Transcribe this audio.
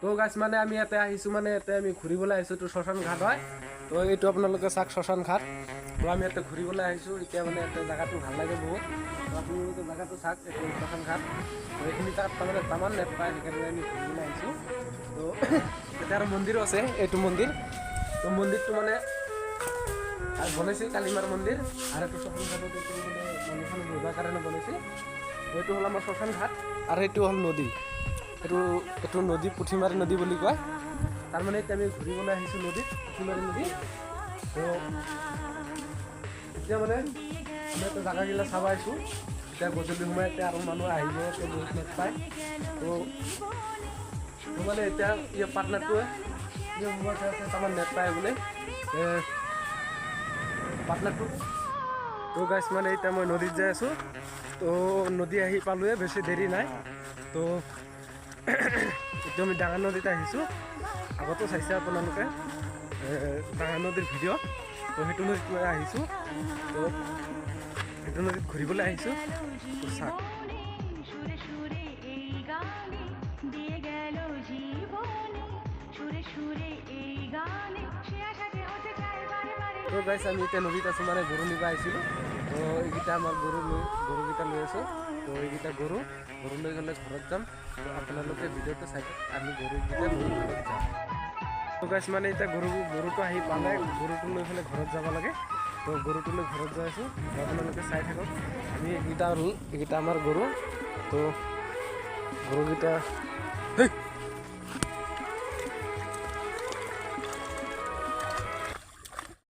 তো গাইছ মানে আমি ইয়াতে আহিছোঁ মানে ইয়াতে আমি ঘূৰিবলৈ আহিছোঁ। এইটো শ্মশান ঘাট হয়। তো এইটো আপোনালোকে চাওক শ্মশান ঘাট। তো আমি ইয়াতে ঘূৰিবলৈ আহিছোঁ এতিয়া মানে ইয়াতে জেগাটো ভাল লাগে বহুত। তো আপোনালোকে জেগাটো চাওক, এইটো শ্মশান ঘাট। তো এইখিনি তাত তাৰমানে তামান নেট পায়, সেইকাৰণে আমি ঘূৰিবলৈ আহিছোঁ। তো ইয়াতে আৰু মন্দিৰো আছে, এইটো মন্দিৰ। তো মন্দিৰটো মানে আৰু বনাইছে কালিমাৰ মন্দিৰ। আৰু এইটো শ্মশান ঘাটত এইটো মানে মানুহখন বহিবৰ কাৰণে বনাইছে। এইটো হ'ল আমাৰ শ্মশান ঘাট আৰু এইটো হ'ল নদী। এইটো নদী পুঠিমাৰী নদী বুলি কয়। তাৰমানে এতিয়া আমি ঘূৰিবলৈ আহিছোঁ নদীত, পুঠিমাৰী নদী। তো এতিয়া মানে আমি এটা জেগাগিলা চাব আহিছোঁ। এতিয়া গধূলি সময় এতিয়া আৰু মানুহ আহিব, তো বহুত নেট পায়। তো মানে এতিয়া ইয়াৰ পাৰ্টনাৰটোৱে মোবাইল চাই তাৰমানে নেট পায় বোলে পাৰ্টনাৰটো। তো গাইছ মানে এতিয়া মই নদীত যাই আছোঁ। তো নদী আহি পালোৱে, বেছি দেৰি নাই। তো এতিয়া আমি ডাঙৰ নদীত আহিছোঁ। আগতো চাইছে আপোনালোকে ডাঙৰ নদীৰ ভিডিঅ'। তো সেইটো নদীত মই আহিছোঁ। তো সেইটো নদীত ঘূৰিবলৈ আহিছোঁ। তো চাওক তো গাইছ আমি এতিয়া নদীত আছোঁ, মানে গৰু নিব আহিছিলোঁ। তো এইকেইটা আমাৰ গৰুকেইটা লৈ আছোঁ। তো এইকেইটা গৰু লৈ গ'লে ঘৰত যাম। তো আপোনালোকে ভিডিঅ'টো চাই আমি গৰুকেইটা লৈ ঘৰত যাম। তো গাইছ মানে এতিয়া গৰুটো আহি পালে, গৰুটো লৈ পেলাই ঘৰত যাব লাগে। তো গৰুটো লৈ ঘৰত যাই আছোঁ। তো আপোনালোকে চাই থাকক। আমি এইকেইটা আমাৰ গৰু। তো গৰুকেইটা